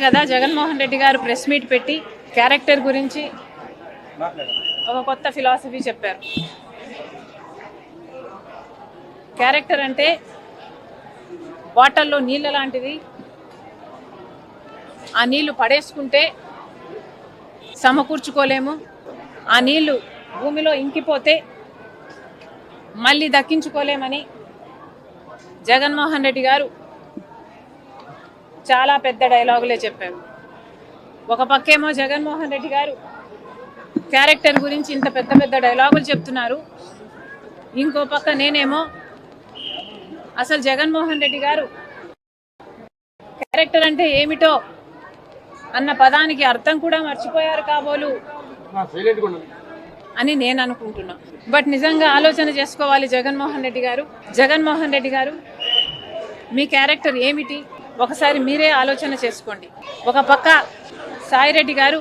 కదా జగన్మోహన్ రెడ్డి గారు press meet పెట్టి క్యారెక్టర్ గురించి ఒక కొత్త ఫిలాసఫీ చెప్పారు. క్యారెక్టర్ అంటే బాటిల్లో నీళ్ళ లాంటిది. ఆ నీళ్లు పడేసుకుంటే సమకూర్చుకోలేము. ఆ నీళ్లు భూమిలో ఇంకిపోతే మళ్ళీ దక్కించుకోలేమని జగన్మోహన్ రెడ్డి గారు చాలా పెద్ద డైలాగులే చెప్పారు. ఒక పక్కేమో జగన్మోహన్ రెడ్డి గారు క్యారెక్టర్ గురించి ఇంత పెద్ద పెద్ద డైలాగులు చెప్తున్నారు. ఇంకో పక్క నేనేమో అసలు జగన్మోహన్ రెడ్డి గారు క్యారెక్టర్ అంటే ఏమిటో అన్న పదానికి అర్థం కూడా మర్చిపోయారు కాబోలు అని నేను అనుకుంటున్నా. బట్ నిజంగా ఆలోచన చేసుకోవాలి జగన్మోహన్ రెడ్డి గారు మీ క్యారెక్టర్ ఏమిటి ఒకసారి మీరే ఆలోచన చేసుకోండి. ఒక పక్క సాయిరెడ్డి గారు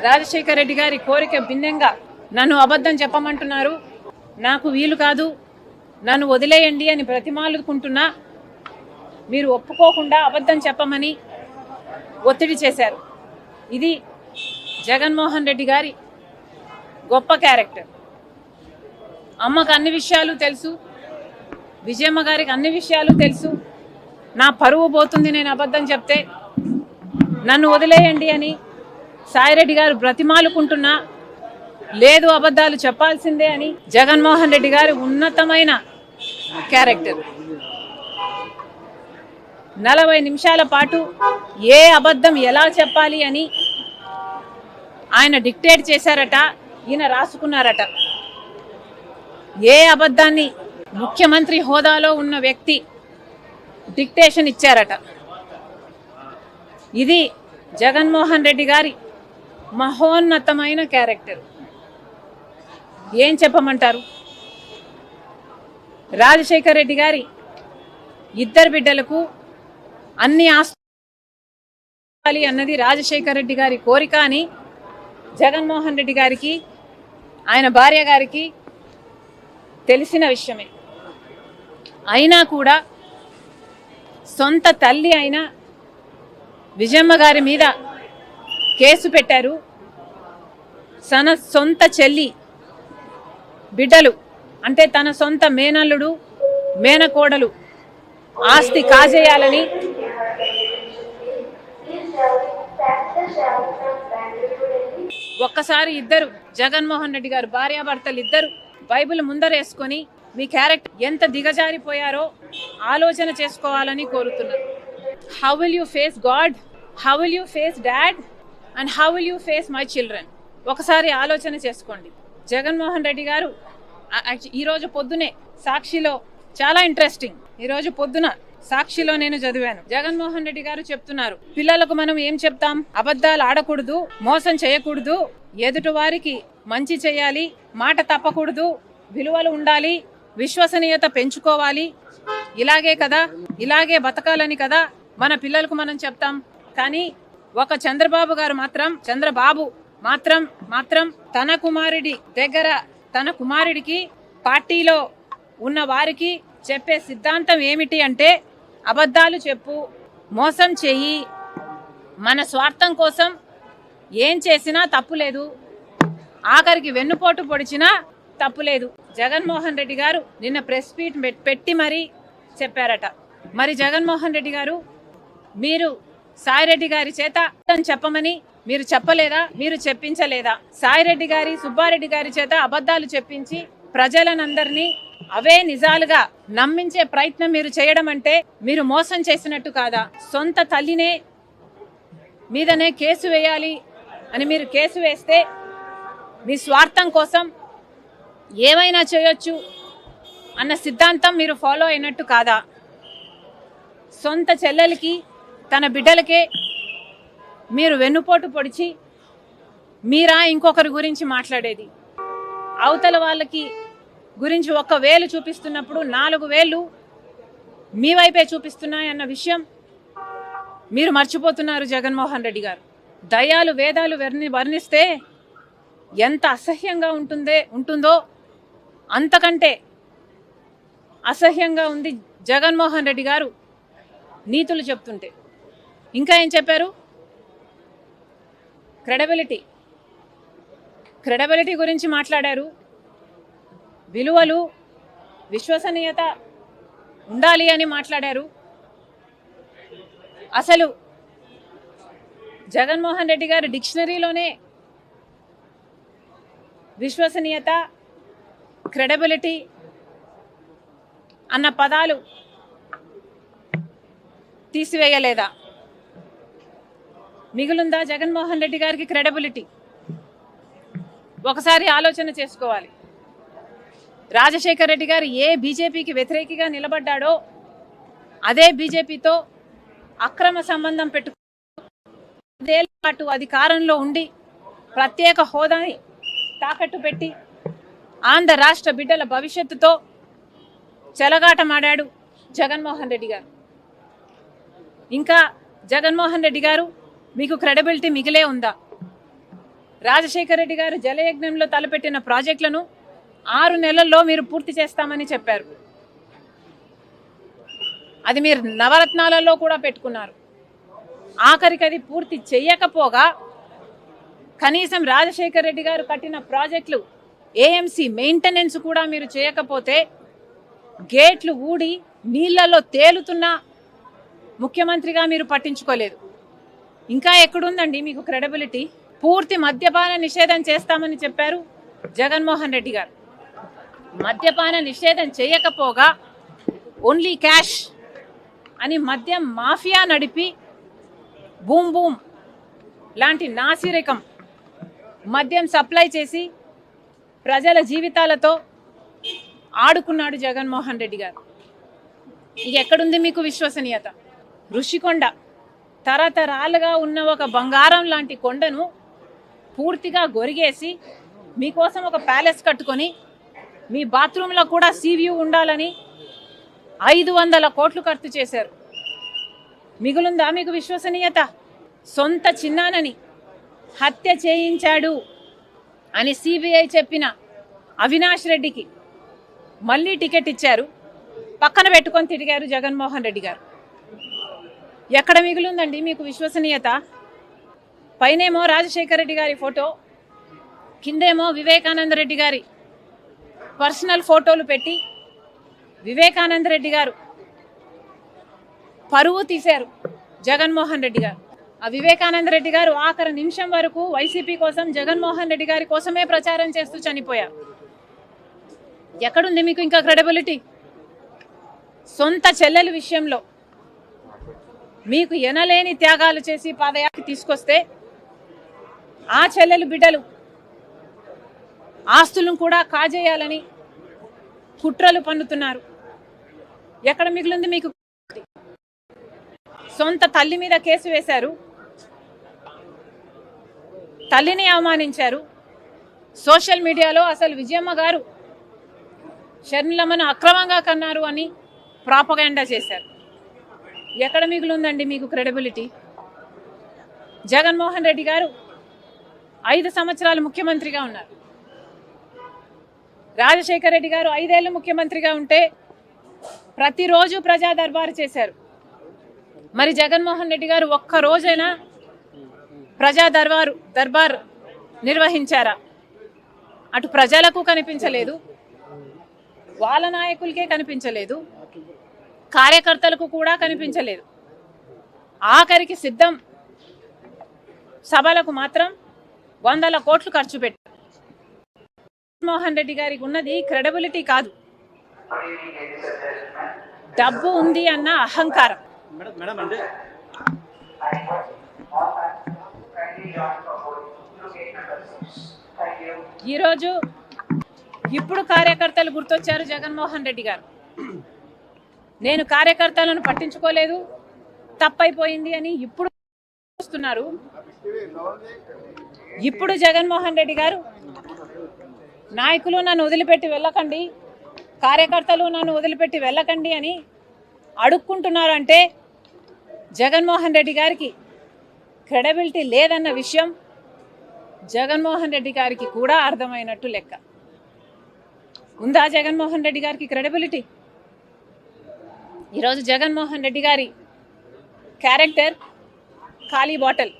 రాజశేఖర్ రెడ్డి గారి కోరిక భిన్నంగా నన్ను అబద్ధం చెప్పమంటున్నారు, నాకు వీలు కాదు, నన్ను వదిలేయండి అని బ్రతిమాలుకుంటున్నా మీరు ఒప్పుకోకుండా అబద్ధం చెప్పమని ఒత్తిడి చేశారు. ఇది జగన్మోహన్ రెడ్డి గారి గొప్ప క్యారెక్టర్. అమ్మకు అన్ని విషయాలు తెలుసు, విజయమ్మ గారికి అన్ని విషయాలు తెలుసు. నా పరువు పోతుంది నేను అబద్ధం చెప్తే, నన్ను వదిలేయండి అని సాయిరెడ్డి గారు బ్రతిమాలుకుంటున్నా లేదు అబద్ధాలు చెప్పాల్సిందే అని జగన్మోహన్ రెడ్డి గారి ఉన్నతమైన క్యారెక్టర్. 40 నిమిషాల పాటు ఏ అబద్ధం ఎలా చెప్పాలి అని ఆయన డిక్టేట్ చేశారట, ఈయన రాసుకున్నారట. ఏ అబద్ధాన్ని ముఖ్యమంత్రి హోదాలో ఉన్న వ్యక్తి డిక్టేషన్ ఇచ్చారట. ఇది జగన్మోహన్ రెడ్డి గారి మహోన్నతమైన క్యారెక్టర్. ఏం చెప్పమంటారు? రాజశేఖర్ రెడ్డి గారి 2 బిడ్డలకు అన్ని ఆస్తులు అన్నది రాజశేఖర్ రెడ్డి గారి కోరిక అని జగన్మోహన్ రెడ్డి గారికి ఆయన భార్య గారికి తెలిసిన విషయమే. అయినా కూడా సొంత తల్లి అయిన విజయమ్మ గారి మీద కేసు పెట్టారు. తన సొంత చెల్లి బిడ్డలు అంటే తన సొంత మేనల్లుడు మేనకోడలు ఆస్తి కాజేయాలని ఒక్కసారి ఇద్దరు జగన్మోహన్ రెడ్డి గారు భార్యాభర్తలు ఇద్దరు బైబిల్ ముందరేసుకొని మీ క్యారెక్టర్ ఎంత దిగజారిపోయారో ఆలోచన చేసుకోవాలని కోరుతున్నారు. How will you face God, how will you face dad and how will you face my children? ఒకసారి ఆలోచన చేసుకోండి. జగన్మోహన్ రెడ్డి గారు ఈరోజు పొద్దునే సాక్షిలో చాలా ఇంట్రెస్టింగ్, ఈరోజు పొద్దున సాక్షిలో నేను చదివాను. జగన్మోహన్ రెడ్డి గారు చెప్తున్నారు, పిల్లలకు మనం ఏం చెప్తాం? అబద్ధాలు ఆడకూడదు, మోసం చేయకూడదు, ఎదుటి వారికి మంచి చేయాలి, మాట తప్పకూడదు, విలువలు ఉండాలి, విశ్వసనీయత పెంచుకోవాలి, ఇలాగే బతకాలని కదా మన పిల్లలకు మనం చెప్తాం. కానీ ఒక చంద్రబాబు మాత్రం తన కుమారుడి దగ్గర తన కుమారుడికి పార్టీలో ఉన్న వారికి చెప్పే సిద్ధాంతం ఏమిటి అంటే అబద్ధాలు చెప్పు, మోసం చెయ్యి, మన స్వార్థం కోసం ఏం చేసినా తప్పులేదు, ఆఖరికి వెన్నుపోటు పొడిచినా తప్పులేదు. జగన్మోహన్ రెడ్డి గారు నిన్న ప్రెస్ మీట్ పెట్టి మరీ చెప్పారట. మరి జగన్మోహన్ రెడ్డి గారు మీరు సాయిరెడ్డి గారి చేత చెప్పమని మీరు చెప్పలేదా? మీరు చెప్పించలేదా? సాయిరెడ్డి గారి సుబ్బారెడ్డి గారి చేత అబద్ధాలు చెప్పించి ప్రజలనందరినీ అవే నిజాలుగా నమ్మించే ప్రయత్నం మీరు చేయడం అంటే మీరు మోసం చేసినట్టు కాదా? సొంత తల్లినే మీదనే కేసు వేయాలి అని మీరు కేసు వేస్తే మీ స్వార్థం కోసం ఏమైనా చేయొచ్చు అన్న సిద్ధాంతం మీరు ఫాలో అయినట్టు కాదా? సొంత చెల్లెలకి తన బిడ్డలకే మీరు వెన్నుపోటు పొడిచి మీరా ఇంకొకరి గురించి మాట్లాడేది? అవతల వాళ్ళకి గురించి 1 వేలు చూపిస్తున్నప్పుడు 4 వేలు మీ వైపే చూపిస్తున్నాయన్న విషయం మీరు మర్చిపోతున్నారు జగన్మోహన్ రెడ్డి గారు. దయాలు వేదాలు వర్ణిస్తే ఎంత అసహ్యంగా ఉంటుందో అంతకంటే అసహ్యంగా ఉంది జగన్మోహన్ రెడ్డి గారు నీతులు చెప్తుంటే. ఇంకా ఏం చెప్పారు? క్రెడిబిలిటీ గురించి మాట్లాడారు. విలువలు, విశ్వసనీయత ఉండాలి అని మాట్లాడారు. అసలు జగన్మోహన్ రెడ్డి గారు డిక్షనరీలోనే విశ్వసనీయత, క్రెడిబిలిటీ అన్న పదాలు తీసివేయలేదా? మిగులుందా జగన్మోహన్ రెడ్డి గారికి క్రెడిబిలిటీ? ఒకసారి ఆలోచన చేసుకోవాలి. రాజశేఖర రెడ్డి గారు ఏ బీజేపీకి వ్యతిరేకిగా నిలబడ్డాడో అదే బీజేపీతో అక్రమ సంబంధం పెట్టుకుదేళ్ల పాటు అధికారంలో ఉండి ప్రత్యేక హోదాని తాకట్టు పెట్టి ఆంధ్ర రాష్ట్ర బిడ్డల భవిష్యత్తుతో చెలగాటమాడాడు జగన్మోహన్ రెడ్డి గారు. ఇంకా జగన్మోహన్ రెడ్డి గారు మీకు క్రెడిబిలిటీ మిగిలే ఉందా? రాజశేఖర రెడ్డి గారు జలయజ్ఞంలో తలపెట్టిన ప్రాజెక్టులను 6 నెలల్లో మీరు పూర్తి చేస్తామని చెప్పారు. అది మీరు నవరత్నాలలో కూడా పెట్టుకున్నారు. ఆఖరికి అది పూర్తి చేయకపోగా కనీసం రాజశేఖర రెడ్డి గారు కట్టిన ప్రాజెక్టులు ఏఎంసీ మెయింటెనెన్స్ కూడా మీరు చేయకపోతే గేట్లు ఊడి నీళ్లలో తేలుతున్న ముఖ్యమంత్రిగా మీరు పట్టించుకోలేదు. ఇంకా ఎక్కడుందండి మీకు క్రెడిబిలిటీ? పూర్తి మద్యపాన నిషేధం చేస్తామని చెప్పారు జగన్మోహన్ రెడ్డి గారు. మద్యపాన నిషేధం చేయకపోగా ఓన్లీ క్యాష్ అని మద్యం మాఫియా నడిపి బూమ్ బూమ్ లాంటి నాసిరకం మద్యం సప్లై చేసి ప్రజల జీవితాలతో ఆడుకున్నాడు జగన్మోహన్ రెడ్డి గారు. ఇక ఎక్కడుంది మీకు విశ్వసనీయత? ఋషికొండ తరతరాలుగా ఉన్న ఒక బంగారం లాంటి కొండను పూర్తిగా గొరిగేసి మీకోసం ఒక ప్యాలెస్ కట్టుకొని మీ బాత్రూంలో కూడా సీవ్యూ ఉండాలని 500 కోట్లు ఖర్చు చేశారు. మిగులుందా మీకు విశ్వసనీయత? సొంత చిన్నానని హత్య చేయించాడు అని సిబిఐ చెప్పిన అవినాష్ రెడ్డికి మళ్ళీ టికెట్ ఇచ్చారు. పక్కన పెట్టుకొని తిరిగారు జగన్మోహన్ రెడ్డి గారు. ఎక్కడ మిగులుందండి మీకు విశ్వసనీయత? పైనేమో రాజశేఖర రెడ్డి గారి ఫోటో, కిందేమో వివేకానంద రెడ్డి గారి పర్సనల్ ఫోటోలు పెట్టి వివేకానంద రెడ్డి గారు పరువు తీశారు జగన్మోహన్ రెడ్డి గారు. ఆ వివేకానంద రెడ్డి గారు ఆఖరి నిమిషం వరకు వైసీపీ కోసం, జగన్మోహన్ రెడ్డి గారి కోసమే ప్రచారం చేస్తూ చనిపోయారు. ఎక్కడుంది మీకు ఇంకా క్రెడిబిలిటీ? సొంత చెల్లెల విషయంలో మీకు ఎనలేని త్యాగాలు చేసి పాదయాత్ర తీసుకొస్తే ఆ చెల్లెలు బిడ్డలు ఆస్తులను కూడా కాజేయాలని కుట్రలు పన్నుతున్నారు. ఎక్కడ మిగిలింది మీకు? సొంత తల్లి మీద కేసు వేశారు, తల్లిని అవమానించారు. సోషల్ మీడియాలో అసలు విజయమ్మ గారు షర్మిలమ్మను అక్రమంగా కన్నారు అని ప్రాపగాండా చేశారు. ఎక్కడ మిగిలిందండి మీకు క్రెడిబిలిటీ? జగన్మోహన్ రెడ్డి గారు 5 సంవత్సరాలు ముఖ్యమంత్రిగా ఉన్నారు. రాజశేఖర రెడ్డి గారు 5 ఏళ్ళు ముఖ్యమంత్రిగా ఉంటే ప్రతిరోజు ప్రజా దర్బారు చేశారు. మరి జగన్మోహన్ రెడ్డి గారు ఒక్క రోజైనా ప్రజా దర్బార్ నిర్వహించారా? అటు ప్రజలకు కనిపించలేదు, వాళ్ళ నాయకులకే కనిపించలేదు, కార్యకర్తలకు కూడా కనిపించలేదు. ఆఖరికి సిద్ధం సభలకు మాత్రం 100 కోట్లు ఖర్చు పెట్టారు. జగన్మోహన్ రెడ్డి గారికి ఉన్నది క్రెడిబిలిటీ కాదు, డబ్బు ఉంది అన్న అహంకారం. ఈరోజు ఇప్పుడు కార్యకర్తలు గుర్తొచ్చారు జగన్మోహన్ రెడ్డి గారు. నేను కార్యకర్తలను పట్టించుకోలేదు, తప్పైపోయింది అని ఇప్పుడు చూస్తున్నారు. ఇప్పుడు జగన్మోహన్ రెడ్డి గారు నాయకులు నన్ను వదిలిపెట్టి వెళ్ళకండి, కార్యకర్తలు నన్ను వదిలిపెట్టి వెళ్ళకండి అని అడుక్కుంటున్నారు. అంటే జగన్మోహన్ రెడ్డి గారికి క్రెడిబిలిటీ లేదన్న విషయం జగన్మోహన్ రెడ్డి గారికి కూడా అర్థమైనట్టు లెక్క. ఉందా జగన్మోహన్ రెడ్డి గారికి క్రెడిబిలిటీ? ఈరోజు జగన్మోహన్ రెడ్డి గారి క్యారెక్టర్ ఖాళీ బాటిల్.